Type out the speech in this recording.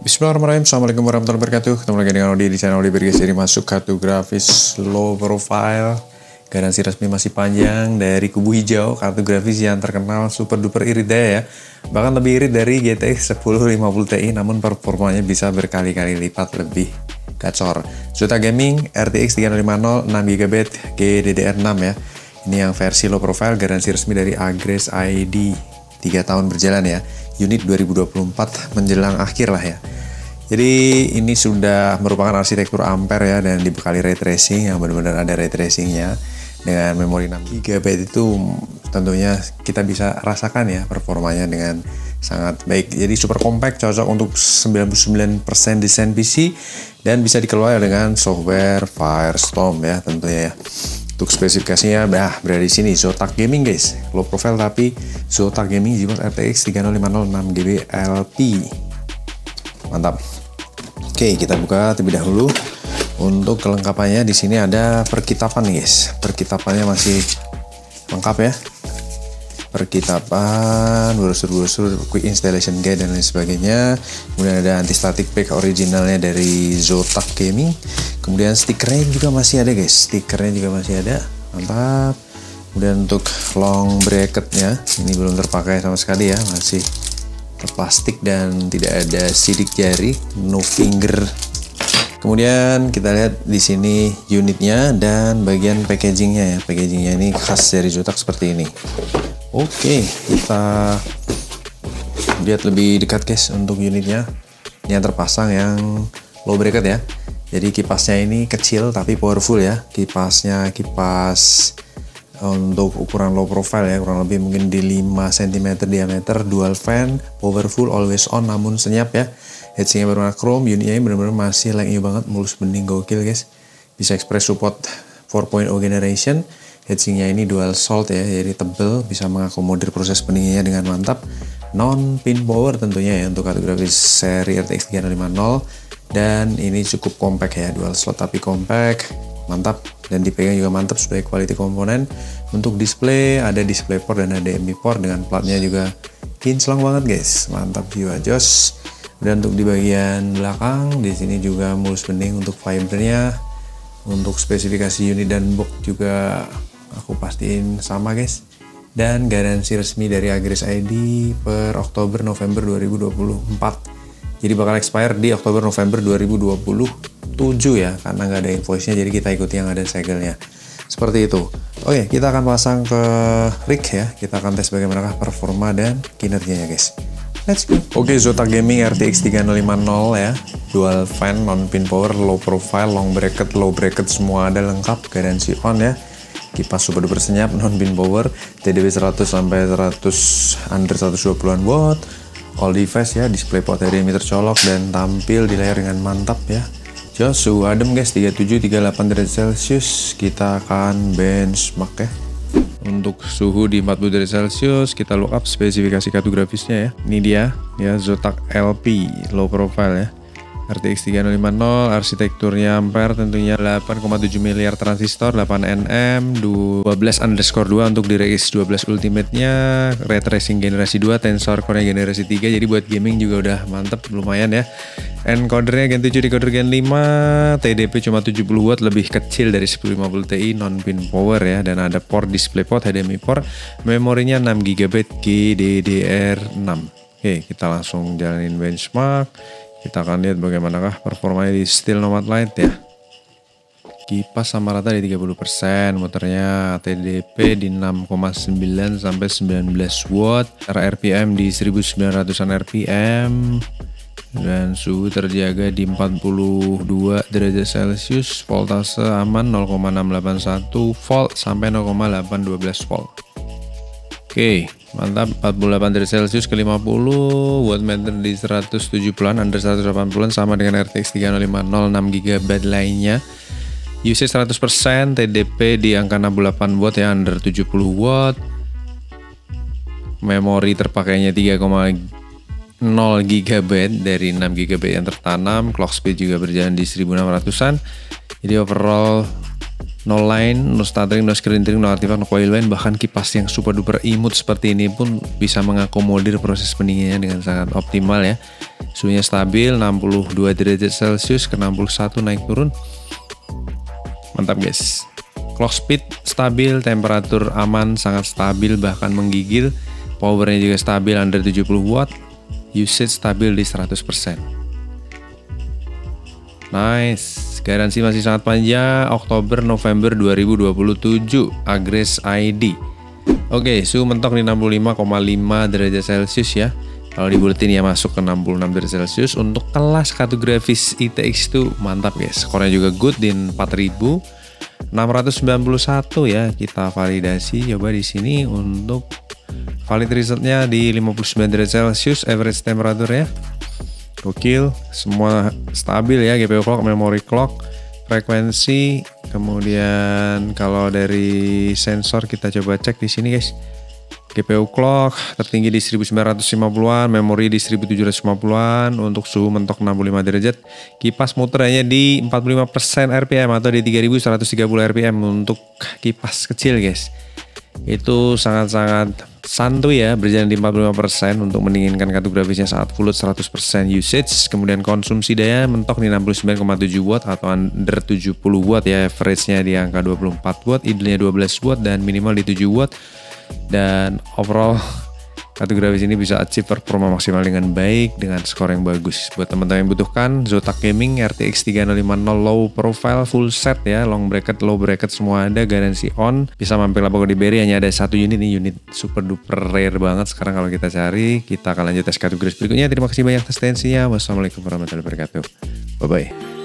Bismillahirrahmanirrahim. Assalamualaikum warahmatullahi wabarakatuh. Ketemu lagi dengan Odi di channel Odi Bergas. Jadi masuk kartu grafis low profile. Garansi resmi masih panjang dari kubu hijau. Kartu grafis yang terkenal super duper irit deh ya. Bahkan lebih irit dari GTX 1050 Ti, namun performanya bisa berkali-kali lipat lebih gacor. Zotac Gaming RTX 3050 6GB GDDR6 ya. Ini yang versi low profile, garansi resmi dari Agres ID. 3 tahun berjalan ya, unit 2024 menjelang akhir lah ya. Jadi ini sudah merupakan arsitektur Ampere ya, dan dibekali ray tracing yang benar-benar ada ray tracingnya. Dengan memori 6GB itu tentunya kita bisa rasakan ya performanya dengan sangat baik. Jadi super compact, cocok untuk 99% desain PC, dan bisa dikelola dengan software Firestorm ya tentunya ya. Untuk spesifikasinya berada di sini, Zotac Gaming guys, low profile tapi Zotac Gaming GeForce RTX 3050 6GB LP. Mantap. Oke, kita buka terlebih dahulu. Untuk kelengkapannya di sini ada perkitapan nih guys. Perkitapannya masih lengkap ya. Perkitapan, brosur-brosur, quick installation guide dan lain sebagainya. Kemudian ada anti static pack originalnya dari Zotac Gaming. Kemudian stikernya juga masih ada guys. Stikernya juga masih ada. Mantap. Kemudian untuk long bracketnya ini belum terpakai sama sekali ya, masih plastik dan tidak ada sidik jari, no finger. Kemudian kita lihat di sini unitnya dan bagian packagingnya ya. Packagingnya ini khas dari Zotac seperti ini. Oke, kita lihat lebih dekat guys untuk unitnya. Yang terpasang yang low bracket ya. Jadi kipasnya ini kecil tapi powerful ya. Kipasnya kipas untuk ukuran low profile ya, kurang lebih mungkin di 5 cm diameter, dual fan, powerful, always on namun senyap ya. Heatsinknya berwarna chrome, unitnya ini benar-benar masih like new banget, mulus bening gokil guys. Bisa express support 4.0 generation. Heatsinknya ini dual salt ya, jadi tebel, bisa mengakomodir proses pendinginnya dengan mantap. Non pin power tentunya ya untuk kartu grafis seri RTX 3050, dan ini cukup compact ya, dual slot tapi compact, mantap, dan dipegang juga mantap sebagai quality komponen. Untuk display ada DisplayPort dan HDMI port dengan platnya juga kinclong banget guys, mantap jiwa jos. Dan untuk di bagian belakang di sini juga mulus bening untuk fibernya. Untuk spesifikasi unit dan box juga aku pastiin sama guys, dan garansi resmi dari Agres ID per Oktober November 2024. Jadi bakal expire di Oktober November 2027 ya, karena nggak ada invoice-nya, jadi kita ikuti yang ada segelnya. Seperti itu. Oke, kita akan pasang ke rig ya. Kita akan tes bagaimana performa dan kinerjanya guys. Let's go. Oke, Zotac Gaming RTX 3050 ya. Dual fan, non pin power, low profile, long bracket, low bracket semua ada lengkap, garansi on ya. Kipas super duper senyap, non pin power, TDP 100 sampai 100 under 120-an watt. All device ya, DisplayPort HDMI tercolok dan tampil di layar dengan mantap ya. Jos, suhu adem guys, 37-38 derajat Celcius. Kita akan benchmark ya. Untuk suhu di 40 derajat Celcius, kita look up spesifikasi kartu grafisnya ya. Ini dia ya, Zotac LP low profile ya. RTX 3050, arsitekturnya Ampere tentunya, 8,7 miliar transistor, 8 nm, 12_2 untuk DirectX 12 Ultimate-nya, ray tracing generasi 2, tensor core-nya generasi 3, jadi buat gaming juga udah mantep, lumayan ya. Encodernya Gen 7, decoder Gen 5, TDP cuma 70 watt, lebih kecil dari 1050 Ti, non pin power ya, dan ada port DisplayPort, HDMI port, memorinya 6GB GDDR6. Oke, kita langsung jalanin benchmark. Kita akan lihat bagaimanakah performanya di Still Nomad Light ya. Kipas sama rata di 30%, motornya TDP di 6,9 sampai 19 watt, RPM di 1900-an RPM, dan suhu terjaga di 42 derajat Celcius, voltase aman 0,681 volt sampai 0,812 volt. Oke, mantap, 48 derajat Celcius ke 50, wattmeter di 170-an, under 180-an, sama dengan RTX 3050 6GB lainnya. Usage 100%, TDP di angka 68 watt ya, under 70 watt. Memori terpakainya 3,0 GB dari 6GB yang tertanam. Clock speed juga berjalan di 1600-an. Jadi overall no line, no stuttering, no scrintering, no artifact, no coil line. Bahkan kipas yang super duper imut seperti ini pun bisa mengakomodir proses pendinginnya dengan sangat optimal ya. Suhunya stabil 62 derajat Celcius ke 61 naik turun. Mantap guys. Clock speed stabil, temperatur aman, sangat stabil bahkan menggigil. Powernya juga stabil under 70 watt. Usage stabil di 100%. Nice. Garansi masih sangat panjang, Oktober November 2027. Agres ID. Oke, suhu mentok di 65,5 derajat Celcius ya. Kalau dibuletin ya masuk ke 66 derajat Celcius. Untuk kelas kartu grafis ITX itu mantap guys. Skornya juga good di 4691 ya. Kita validasi coba di sini untuk valid resultnya di 59 derajat Celcius average temperature ya. Gokil, semua stabil ya, GPU clock, memory clock, frekuensi, kemudian kalau dari sensor kita coba cek di sini guys. GPU clock tertinggi di 1950-an, memori di 1750-an, untuk suhu mentok 65 derajat. Kipas muter hanya di 45% RPM atau di 3130 RPM untuk kipas kecil guys. Itu sangat-sangat santuy ya, berjalan di 45% untuk mendinginkan kartu grafisnya saat full load 100% usage. Kemudian konsumsi daya mentok di 69,7 watt atau under 70 watt ya, average-nya di angka 24 watt, idle-nya 12 watt dan minimal di 7 watt. Dan overall kartu grafis ini bisa achieve performa maksimal dengan baik dengan skor yang bagus. Buat teman-teman yang butuhkan Zotac Gaming RTX 3050 low profile full set ya, long bracket, low bracket semua ada, garansi on. Bisa mampir Lapogo di Berry, hanya ada satu unit nih, unit super duper rare banget. Sekarang kalau kita cari, kita akan lanjut tes kartu grafis berikutnya. Terima kasih banyak atas atensinya. Wassalamualaikum warahmatullahi wabarakatuh. Bye bye.